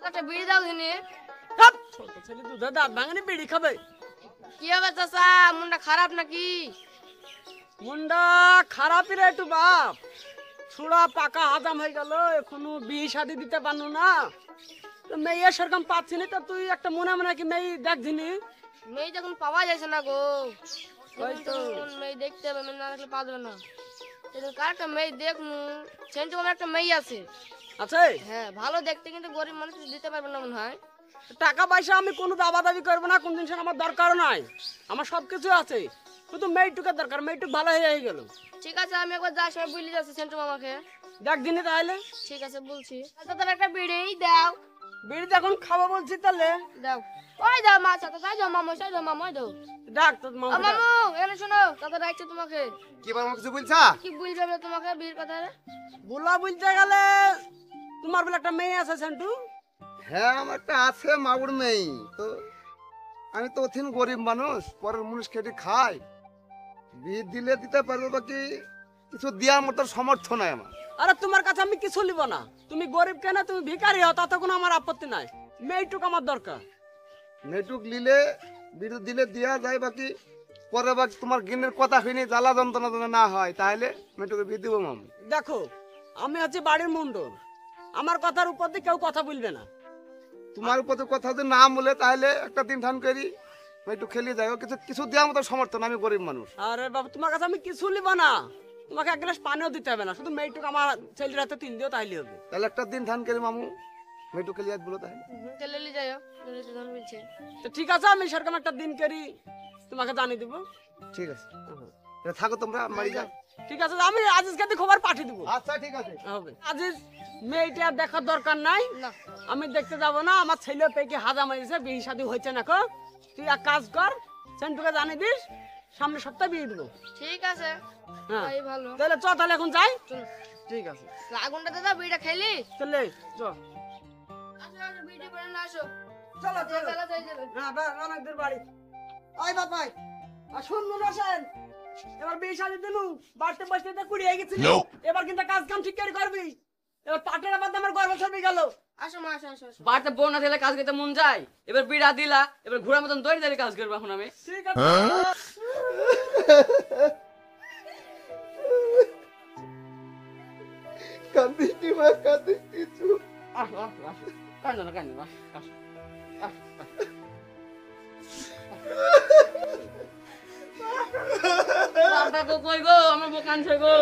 একটা বিড়ি দাও দিনে। ছোট ছেলে দুধে দাঁত ভাঙানি বিড়ি খাবে। কি হবে চাচা, মনটা খারাপ নাকি? মুন্ডা খারাপই রে একটু বাপ, ছুড়া পাকা হাজাম হয়ে গেল, এখনো বিয়ে শাদি দিতে পারলো না। তো মেয়ে সেরকম পাচ্ছি না, তো তুই একটা মনে মনে কি মেয়ে দেখছিনি? মেয়ে যখন পাওয়া যাচ্ছে না গো, ওই তো। মেয়ে দেখতে হবে, মেয়ে না দেখলে পাওয়া যাবে না। কার একটা মেয়ে দেখনু, সেন্টু আমার একটা মেয়ে আছে। আছে? হ্যাঁ ভালো দেখতে, কিন্তু গরিব মানুষ দিতে পারবে না মনে হয়। টাকা পয়সা আমি কোনো দাবা দাবি করবো না, কোন জিনিস আমার দরকার নাই, আমার সব কিছু আছে, শুধু মেয়েটুকের দরকার। মেয়েটুক ভালো হয়ে গেল। ঠিক আছে, আমি একবার যাই, সবাই বলে যাচ্ছি সেন্টু মামাকে। দেখ দিনি তাহলে। ঠিক আছে বলছি। আচ্ছা তাহলে একটা বিড়ি দাও। বিড়ি যখন খাবো বলছি তাহলে দাও, ওই দাও মা, চাচা তাই দাও, মামা সাই দাও, মামা দাও। ডাক তোর ও মামা। মামু এখানে শোনো, চাচা ডাকছে তোমাকে। কি বাবা কিছু বলছা? কি বলবে বলে তোমাকে বিয়ের কথা? বুলা বলতে গেলে তোমার বলে একটা মেয়ে আছে সেন্টু? হ্যাঁ আমার একটা আছে মাগুর মেয়ে। তো আমি তো অথিন গরিব মানুষ, পরের মানুষ খেটে খাই, বিয়ে দিলে দিতে পারবো, বাকি কিছু দেওয়ার মতো সামর্থ্য নাই আমার। আরে তোমার কাছে আমি কিছু নিব না, তুমি গরিব কেন, তুমি ভিখারি হও, তাতে কোনো আমার আপত্তি নাই। মেয়েটুক আমার দরকার। মেয়েটুক নিলে বিয়ে দিলে দেওয়া যায়, বাকি পরে বাকি তোমার গিনের কথা হয়নি, জ্বালা যন্ত্রণা যেন না হয়, তাহলে মেয়েটুকে বিয়ে দিব মামু। দেখো আমি হচ্ছে বাড়ির মুন্ড, আমার কথার উপর দিয়ে কেউ কথা বলবে না। তোমার উপর তো কথা যদি না বলে, তাহলে একটা দিন ঠান করি মেয়েটুক খেলিয়ে যাই, কিছু কিছু দেওয়ার মতো সমর্থন, আমি গরিব মানুষ। আরে বাবা তোমার কাছে আমি কিছু নিব না, তোমাকে এক গ্লাস পানিও দিতে হবে না, শুধু মেয়েটুক আমার ছেলের হাতে তিন দিও তাইলে হবে। তাহলে একটা দিন ঠান করি মামু, মেয়েটুক খেলিয়ে বলো তাহলে। চলে লি যাও, যখন বলছে। তো ঠিক আছে, আমি সেরকম একটা দিন করি তোমাকে জানিয়ে দিব। ঠিক আছে, থাকো তোমরা, বাড়ি যাও। ঠিক আছে, আমি আজিজকে খবর পাঠিয়ে দিব। আচ্ছা ঠিক আছে। হবে আজিজ, মেয়েটা দেখার দরকার নাই, না আমি দেখতে যাব না। আমার ছেলে পেকে হাজা মারিছে, বিয়ে শাদী হয়েছে না কো। তুই এক কাজ কর, সেন্টুকে জানিয়ে দিস, সামনে সপ্তাহে বিয়ে দিব। ঠিক আছে, হ্যাঁ তাই ভালো। তাহলে চ, তাহলে এখন যাই। চলো, ঠিক আছে আগুনটা দাদা, বিড়িটা খেলি। চলে চ। আসো আসো, বিড়ি পরে না আসো। চলো চলো। তালা যাই যাবে। হ্যাঁ অনেকদের বাড়ি। ওই বাপাই, আর শুন মনে আসেন, এবার বিয়ে শাদী দিলু, বাড়তে বসতে কুড়িয়ে গেছিল, এবার কিন্তু কাজ কাম ঠিক করে করবি। এবার পাটের বাদ আমার গর্ব ছবি গেল। আসো মা, আসো আসো আসো। বাড়িতে বোন না দিলে কাজ করতে মন যায়, এবার বিড়া দিলা, এবার ঘোড়ার মতন দৌড়ে দৌড়ে কাজ করবো এখন আমি। ঠিক আছে। কান্দিছি মা, কান্দিছি কিছু। আসো আসো আসো, কান্দো না কান্দো না, আসো আসো আসো। বাবা গো কই গো, আমার বউ কাঁদছে গো,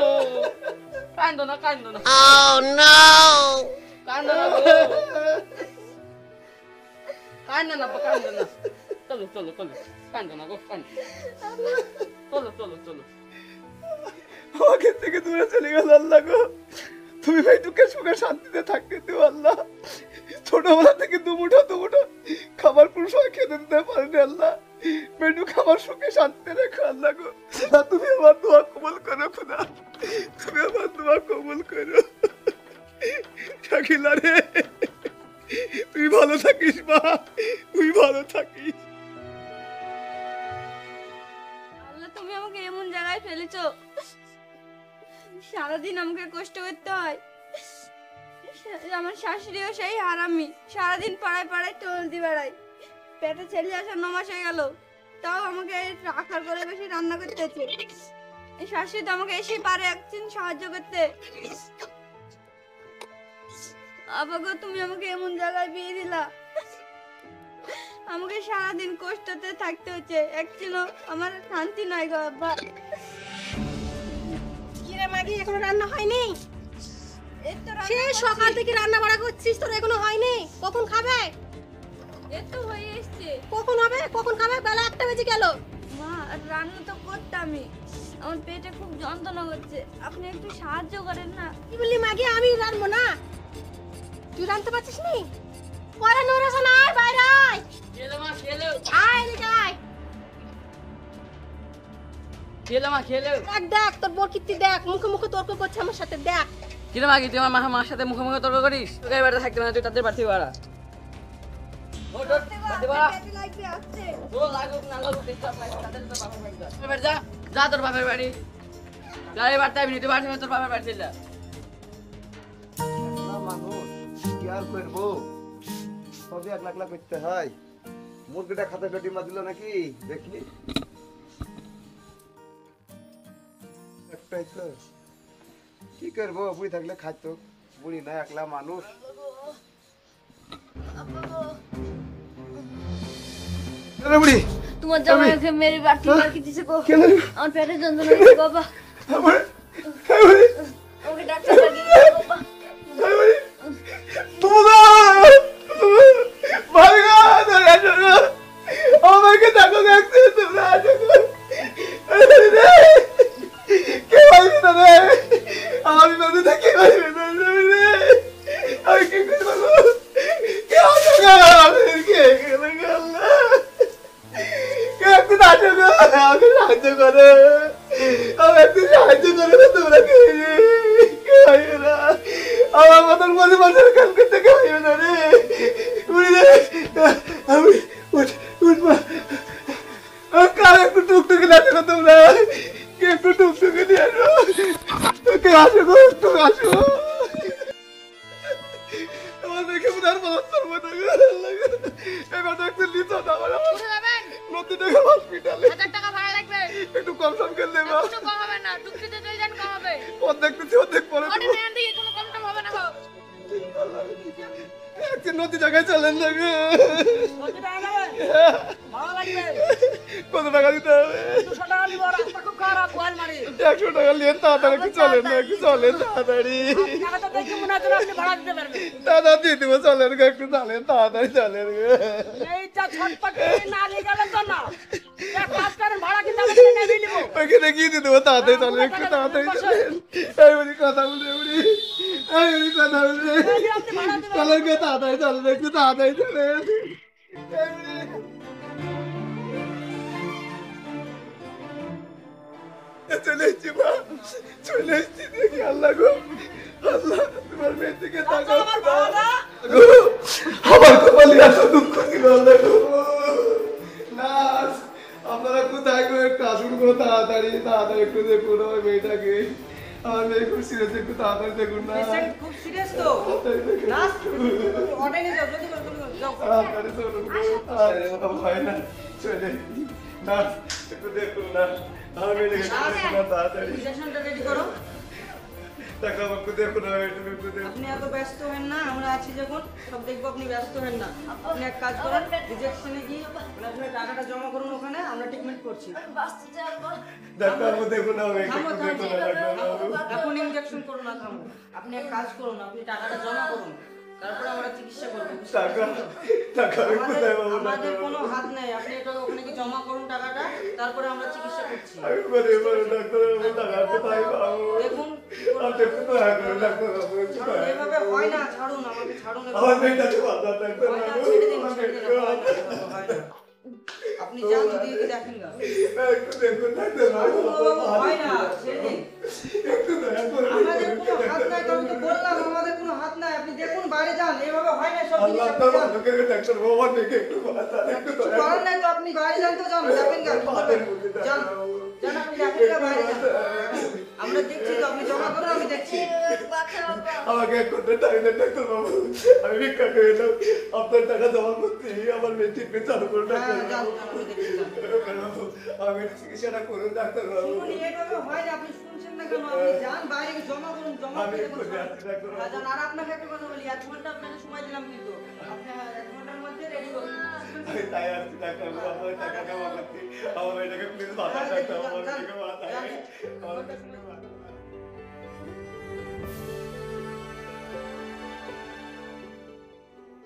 কান্দো না কান্দো না। কান্দো না গো, কান্দো না কান্দো না। চলো চলো চলো, কান্দো না গো, কান্দো। চলো চলো চলো। আমাকে থেকে দূরে চলে গেল আল্লাহ গো, তুমি মেয়েটুকে সুখে শান্তিতে থাকতে দিও আল্লাহ। ছোটবেলা থেকে দুমুঠো খাবার কোনো সময় খেতে দিতে পারেনি আল্লাহ, মেয়েটু খাবার সুখে শান্তিতে রেখো আল্লাহ গো। আর তুমি আমার দোয়া কবুল করো খোদা, তুমি আমার দোয়া কবুল করো। শাকিলা রে, তুই ভালো থাকিস মা, তুই ভালো থাকিস। আল্লাহ তুমি আমাকে এমন জায়গায় ফেলেছো, সারাদিন আমাকে কষ্ট করতে হয়। আমার শাশুড়িও সেই হারামি, সারাদিন পাড়ায় পাড়ায় চলতে বেড়ায়। পেটে ছেলে আসা 9 মাস হয়ে গেল, তাও আমাকে রাখার করে বেশি রান্না করতে হচ্ছে। এই শাশুড়ি তো আমাকে এসে পারে একদিন সাহায্য করতে। আবাগো তুমি আমাকে এমন জায়গায় বিয়ে দিলা, আমাকে সারাদিন কষ্টতে থাকতে হচ্ছে, একদিনও আমার শান্তি নাই গো আব্বা। কিরে মাগি, এখনো রান্না হয়নি? এই তো রান্না সেই সকাল থেকে রান্না বাড়া করছিস, তোর এখনো হয়নি? কখন খাবে? এই তো হয়ে এসছে। কখন হবে? কখন খাবে? বেলা 1টা বেজে গেল। মা রান্না তো করতামই, আমার পেটে খুব যন্ত্রণা করছে, আপনি একটু সাহায্য করেন না। কি বললি মাগি, আমি রান্না না? তুই রান্নতে পারছিস নি? পরে নড়েছ না, আয় বাইরে আয়। খেলো মা খেলো, আয় এদিকে আয়। খেলো মা খেলো। দেখ দেখ তোর বোর কীর্তি দেখ, মুখে মুখে তর্ক করছে আমার সাথে, দেখ। কিরে মাগি, তুই আমার মার সাথে মুখে মুখে তর্ক করিস? তোকে এই বাড়িতে থাকতে পারে না, তুই তাদের বাড়ি বাড়া। ওঠ ওঠ, বাড়ি বাড়া। পেটে লাগবে আসছে। ও লাগুক না লাগুক, ডিস্টার্ব নাই, তাদের তো বাপের বাড়ি যা। তোর বাড়ি যা, যা তোর বাপের বাড়ি। যা এই বাড়িতে আবি নি, তুই বাড়ি থেকে তোর বাপের বাড়ি চলে যা। মানুষ কি আর করবো, সবই একলা একলা করতে হয়। মুরগিটা খাতে ডিমা দিল নাকি দেখলি? একটাই তো, কি করবো, বুড়ি থাকলে খাইতো, বুড়ি না একলা মানুষ। বুড়ি তোমার জামাইকে মেরে বাড়তি বাড়ি দিছে গো। কেন আমার পেটে যন্ত্রণা হচ্ছে বাবা। আমার বুড়ি আমাকে ডাক্তার লাগিয়ে দাও বাবা। বুড়ি তোমরা ভাইগা ধরে আসো গো। আমাকে দেখো দেখতে তোমরা আসো গো। কে ভাইবে না রে, আমার বিপদে থেকে ভাইবে না রে, আমি কি করবো? কে আসো গো, আমাদেরকে আল্লাহ কে একটু আসো গো, আমাকে সাহায্য করে, আমাকে একটু সাহায্য করে না তোমরা। কে ভাইবে না, আমার মতন মনে মানুষের কাল করতে কে ভাইবে না রে। উড়ি রে, আমি উঠবা কার একটু টুকটুকি না আসো তোমরা, কে একটু টুকটুকি নিয়ে আসো, কে আসো গো, একটু আসো। আমার দেখে মনে আর বলার পারবো না গো, আল্লাহ গো। এবার তো একটু লিচো না আমার কোথায় যাবেন? নদীনগর হসপিটালে 1000 টাকা ভাড়া লাগবে। একটু কম সম করে দেবা। একটু কম হবে না, টুকটিতে চলে যান, কম হবে। অর্ধেক দিচ্ছি, অর্ধেক পরে ওটা দেবো। নেন দিয়ে কোনো কম টম হবে না গো। একটু নদী জায়গায় চলেন না গো। নদীটা আনাবে? ভাড়া লাগবে। কত টাকা দিতে হবে? 200 টাকা নিবো, রাস্তা খুব খারাপ, গোয়ালমারি। 100 টাকা নিয়ে তাড়াতাড়ি একটু চলেন না, একটু চলেন তাড়াতাড়ি। টাকাটা দেখে মনে হচ্ছে না আপনি ভাড়া দিতে পারবেন। দাদা দিয়ে দেবো, চলেন গো, একটু চলেন তাড়াতাড়ি চলেন গো। এইটা ছটপট করে না নিয়ে গেলে তো না। এক কাজ করেন, ভাড়া কিন্তু আমি কিনে নিয়ে নিবো। ওইখানে গিয়ে দিয়ে দেবো, তাড়াতাড়ি চলেন, একটু তাড়াতাড়ি চলেন। এই বলি কথা বলে বুড়ি, এই বলি কথা বলে চলেন গো, তাড়াতাড়ি চলেন, একটু তাড়াতাড়ি চলেন। এই বুড়ি। চলে এসছি মা, চলে এসছি, দেখি আল্লাহ গো, আল্লাহ তোমার মেয়ের দিকে তাকাও গো। আমার কপালে এত দুঃখ ছিল আল্লাহ গো। নার্স, আপনারা কোথায় গো, একটু আসুন গো, তাড়াতাড়ি তাড়াতাড়ি একটু দেখুন আমার মেয়েটাকে, আমার মেয়ে খুব সিরিয়াস, একটু তাড়াতাড়ি দেখুন না। খুব সিরিয়াস তো। তাড়াতাড়ি দেখুন। নার্স, অর্ডার নিয়ে যাও, জলদি করে, জলদি করে, যাও। তাড়াতাড়ি চলুন গো, তাড়াতাড়ি, আমার ভয় না, চলে নার্স, একটু দেখুন না আমার মেয়েটাকে, একটু দেখুন না, তাড়াতাড়ি ইনজেকশনটা রেডি করো। টাকা আমাকে দেখুন না, একটু একটু দেখুন। আপনি এত ব্যস্ত হেন না, আমরা আছি যখন সব দেখবো, আপনি ব্যস্ত হেন না। আপনি এক কাজ করেন, রিজেকশনে গিয়ে আপনি টাকাটা জমা করুন, ওখানে আমরা ট্রিটমেন্ট করছি। ডাক্তারবাবু দেখুন না, আমাকে থামো, একটু থামো, দেখুন না ডাক্তারবাবু। এখন ইনজেকশন করুন না, থামো। আপনি এক কাজ করুন, আপনি টাকাটা জমা করুন, তারপরে আমরা চিকিৎসা করবো। বুঝতে টাকা পারছেন? টাকা আমি কোথায় পাবো আমাদের কোনো ডাক্তারবাবু? হাত নেই, আপনি এটা ওখানে কি জমা করুন টাকাটা, তারপরে আমরা চিকিৎসা করছি। আমি বলে বলে ডাক্তারবাবু, টাকা কোথায় পাবো? দেখুন, আপনি একটু দয়া করুন ডাক্তারবাবু, একটু ছাড়ুন, দয়া এভাবে করুন। হয় না, ছাড়ুন, আমাকে ছাড়ুন। আমার মেয়েটাকে বাঁচান হয় না, ডাক্তারবাবু, ছেড়ে দিন, আমার ছেড়ে দিন, মেয়েটাকে হয় না, বাঁচান। হয় না। আপনি যান, দিয়ে দেখেন গা। একটু দেখুন ডাক্তারবাবু, হয় না, ছেড়ে দিন। একটু দয়া করুন। আমাদের কোনো হাত নাই, তো আমি তো বললাম আমাদের কোনো হাত নাই। আপনি দেখুন, বাইরে যান, এভাবে হয় না সব জিনিস। আল্লাহ আপনি তো যান। ভালো করে ডাক্তারবাবু, আমার মেয়েকে একটু বাঁচান, একটু কিছু দয়া করার করুন। নাই তো, আপনি বাইরে যান, তো যান, দেখেন গা, কি করবেন? যান, যান, আপনি দেখেন গা, বাইরে যান। আমরা দেখছি তো, আপনি জমা করুন, আমি দেখছি। আমাকে এক কোটি টাকা দেন ডাক্তারবাবু, আমি ভিক্ষা করে এলাম, আপনার টাকা জমা করতে আমার মেয়ে ট্রিটমেন্ট চালু করুন হ্যাঁ, যান, ডাক্তারবাবু। যান, আমি দেখছি, যান। ডাক্তারবাবু, আমার মেয়ের চিকিৎসাটা করুন ডাক্তারবাবু। শুনুন, এইভাবে হয় না, আপনি শুনছেন না কেন? আপনি যান, বাইরে গিয়ে জমা করুন, জমা আমি করে এক্ষুনি দেখুন। আসছি ডাক্তারবাবু। হ্যাঁ, যান। আর আপনাকে একটা কথা বলি, 1 ঘন্টা আপনাকে সময় দিলাম কিন্তু। আপনি 1 ঘন্টার মধ্যে রেডি করুন। আমি তাই আসছি ডাক্তারবাবু, আপনার টাকা জমা করতে, আমার মেয়েটাকে প্লিজ বাঁচান ডাক্তারবাবু, আমার মেয়েটাকে বাঁচান, আমার মেয়েটাকে বাঁচান।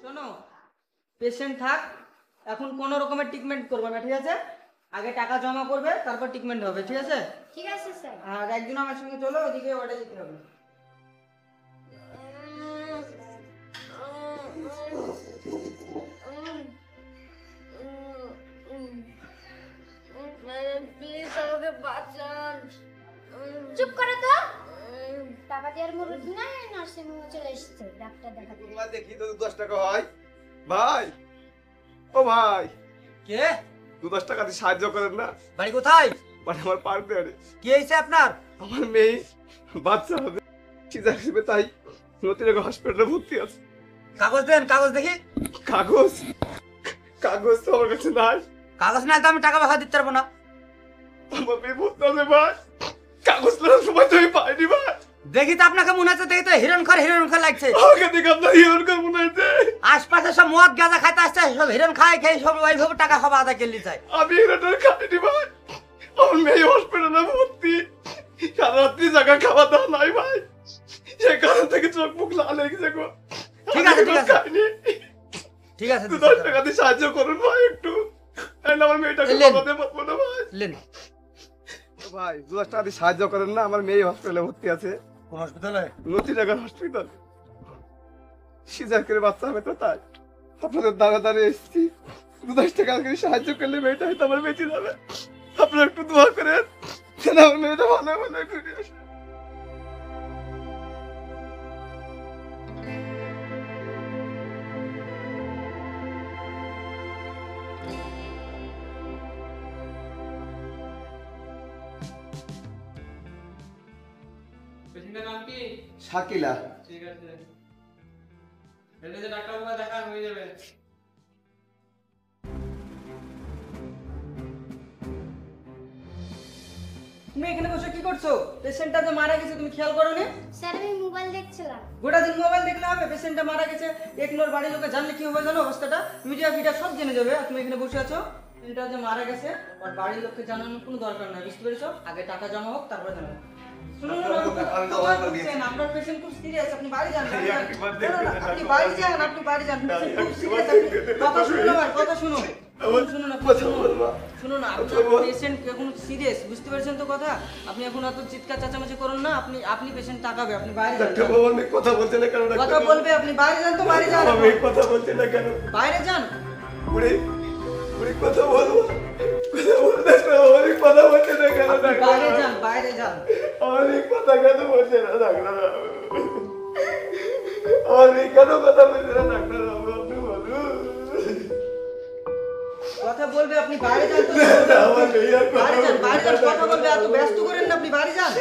শোনো, পেশেন্ট থাক, এখন কোনো রকমের ট্রিটমেন্ট করবে না, ঠিক আছে? আগে টাকা জমা করবে, তারপর ট্রিটমেন্ট হবে, ঠিক আছে? ঠিক আছে স্যার। আর একজন আমার সঙ্গে চলো, ওদিকে ওটা যেতে হবে। প্লিজ আমাকে বাঁচান। চুপ করো তো। টাকা দেওয়ার মুরুদ নাই, নার্সিং হোমে চলে এসেছে ডাক্তার দেখাতে। তোমার দেখি তো 10 টাকা হয় ভাই, ও ভাই, কে? 10 টাকা দিয়ে সাহায্য করেন না, বাড়ি কোথায়? মানে আমার পার্ক দেয়ারে কি হয়েছে আপনার? আমার মেয়ে বাচ্চা হবে, সিজার হিসেবে, তাই নতুন হসপিটালে ভর্তি আছে। কাগজ দেন, কাগজ দেখি। কাগজ কাগজ তো আমার কাছে নাই। কাগজ না তো আমি টাকা পয়সা দিতে পারবো না। আমার মেয়ে বলতে হবে ভাই, কাগজ তোলার সময় তো আমি পাইনি ভাই। দেখি তো আপনাকে মনে হচ্ছে, দেখি তো হিরণ খর লাগছে। আমাকে দেখে আপনার হিরণ কর মনে হয়েছে। আশপাশে সব মদ গাঁজা খাইতে আসছে, সব হিরণ খায় খেয়ে সব ওইভাবে টাকা সব আদায় করে চাই। আমি হিরণটা খাইনি ভাই। আমার মেয়ে হসপিটালে ভর্তি, সারা রাত্রি জায়গা খাওয়া দাওয়া নাই ভাই, সেই কারণ থেকে চোখ মুখ লাল হয়ে গেছে গো। ঠিক আছে, ঠিক আছে। খাইনি। ঠিক আছে, 10 টাকা দিয়ে সাহায্য করুন ভাই একটু, নাহলে আমার মেয়েটাকে এলেন। বাঁচাতে পারবো না ভাই। লেন। ভাই 10 টাকা দিয়ে সাহায্য করেন না, আমার মেয়ে হসপিটালে ভর্তি আছে। কোন হসপিটালে? নতিনগর হসপিটাল, সিজার করে বাচ্চা হবে তো, তাই আপনাদের দাঁড়া দাঁড়িয়ে এসেছি। 10 টাকা করে সাহায্য করলে মেয়েটা হয়তো আমার বেঁচে যাবে। আপনারা একটু দোয়া করেন যেন আমার মেয়েটা ভালো ভালো ঘুরে আসে। পেশেন্টের নাম কি? শাকিলা। ঠিক আছে, এটা যে ডাক্তার বাবু দেখান হয়ে যাবে। তুমি এখানে বসে কি করছো? পেশেন্টটা যে মারা গেছে তুমি খেয়াল করো না? স্যার আমি মোবাইল দেখছিলাম। গোটা দিন মোবাইল দেখলে হবে? পেশেন্টটা মারা গেছে, একনোর বাড়ির লোকে জানলে কি হবে জানো অবস্থাটা? মিডিয়া ফিডিয়া সব জেনে যাবে, আর তুমি এখানে বসে আছো। পেশেন্টটা যে মারা গেছে আর বাড়ির লোককে জানানোর কোনো দরকার নাই, বুঝতে পেরেছো? আগে টাকা জমা হোক তারপরে জানাবো। শুনুন না, আপনার পেশেন্ট খুব সিরিয়াস, আপনি বাড়ি যান, বাড়ি যান। আপনি বাড়ি যান, আপনি বাড়ি যান, পেশেন্ট খুব সিরিয়াস। কথা শুনুন আমার কথা শুনুন। শুনুন না, শুনুন না, আপনার পেশেন্ট এখন সিরিয়াস, বুঝতে পারছেন তো কথা? আপনি এখন এত চিৎকার চেঁচামেচি করুন না, আপনি পেশেন্ট তাকাবে, আপনি বাইরে যান। ডাক্তার বাবু আমি কথা বলছে না কেন? কথা বলবে, আপনি বাইরে যান তো, বাইরে যান। আমি কথা বলছে না কেন? বাইরে যান। উনি উনি কথা বলবো, কথা বলবো ডাক্তার বাবু, আমি কথা বলছে না কেন? আপনি বাইরে যান, বাইরে যান। আমি কথা কেন বলছে না ডাক্তার বাবু? আমি কেন কথা বলছে না ডাক্তার বাবু? আপনি বলুন। কথা বলবে, আপনি বাইরে যান তো। আমার মেয়ে আর কথা বাইরে যান, বাইরে যান, বলবে না। কথা বলবে, এত ব্যস্ত করেন না, আপনি বাইরে যান।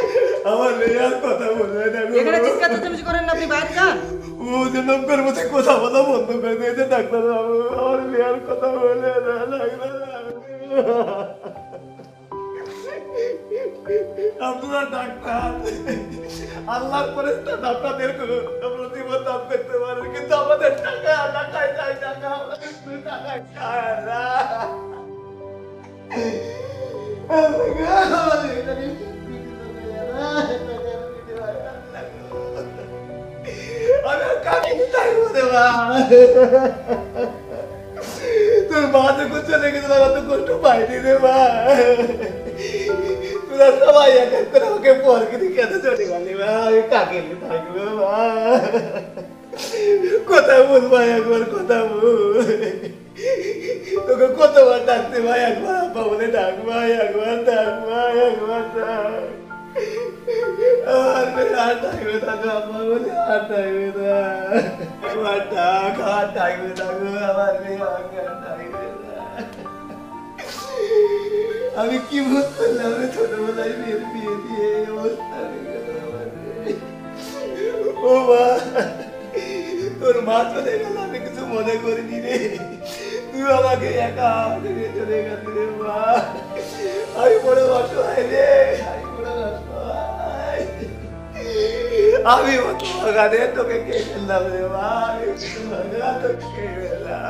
আমার মেয়ে আর কথা বলবে না গো। এখানে চিৎকার চেঁচামেচি করেন না, আপনি বাইরে যান। ও যে নম্বর মধ্যে কথা বলা বন্ধ করে দিয়েছে ডাক্তার বাবু, আমার মেয়ে আর কথা বলে না ডাক্তার বাবু। আপনারা ডাক্তার, আল্লাহর পরিস্তাদ আপনাদের আমরা জীবন দান করতে পারেন, কিন্তু আমাদের টাকা টাকায় চাই, টাকা আমাদের টাকায় চায় না। আমি আর কাকে চাইবো রে মা? তোর মা যখন চলে গেছিল আমার তো কষ্ট পাইনি রে মা। তোরা সবাই এক এক করে আমাকে পরকে দিয়ে কেন চলে গেলি মা? আমি কাকে নিয়ে থাকবো মা? কথা বল ভাই, একবার কথা বল। তোকে কতবার ডাকতে ভাই, একবার আপা বলে ডাক ভাই, একবার ডাক ভাই, একবার ডাক। আমার মেয়ে আর ডাকবে না গো, আপা বলে আর ডাকবে না। একবার ডাক, আর ডাকবে না গো, আমার মেয়ে আমাকে আর ডাকবে না। আমি কি ভুল করলাম রে? ছোটবেলায় মেয়ের বিয়ে দিয়ে এই অবস্থা হয়ে গেল আমার। ও মা, তোর মা চলে গেল আমি কিছু মনে করিনি রে, তুই আমাকে একা ছেড়ে চলে গেলি রে মা। আমি বড় অসহায় রে, আমি বড় অসহায়। আমি অত বাগানে তোকে কে ফেললাম রে মা, আমি তোকে কে ফেললাম।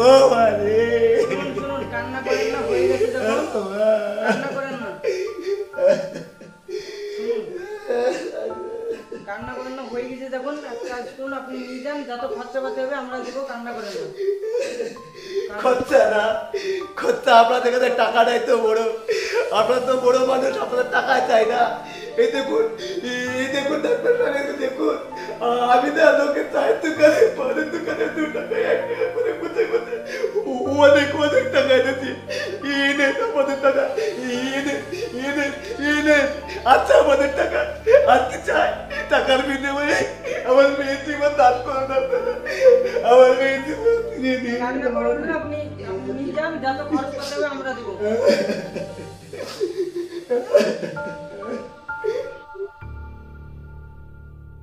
ও মা রে, শুনুন, শুনুন, কান্না করেন না, হয়ে গেছে যখন। কান্না করেন না, কান্না করেন না, হয়ে গেছে যখন। এক কাজ করুন, আপনি নিয়ে যান, যত খরচা পাতি হবে আমরা দেবো, কান্না করেন না। খরচা না, খরচা আপনাদের কাছে টাকা নাই তো বড়, আপনারা তো বড় মানুষ, আপনাদের টাকা চাই না। এই দেখুন, এই দেখুন ডাক্তার সাহেব, দেখুন আমি না লোকের চায়ের দোকানে, পানের দোকানে 2 টাকা 1 টাকা করে বুঝে বুঝে অনেক অনেক টাকা এনেছি। এনে আমাদের টাকা, এনে আচ্ছা আমাদের টাকা আর কি চাই? টাকার বিনিময়ে আমার মেয়ের জীবন দান করুন আপনারা, আমার মেয়ের জীবন ফিরিয়ে দিন। কান্না করবেন না, আপনি নিয়ে যান, যত খরচ পাতি হবে আমরা দেবো।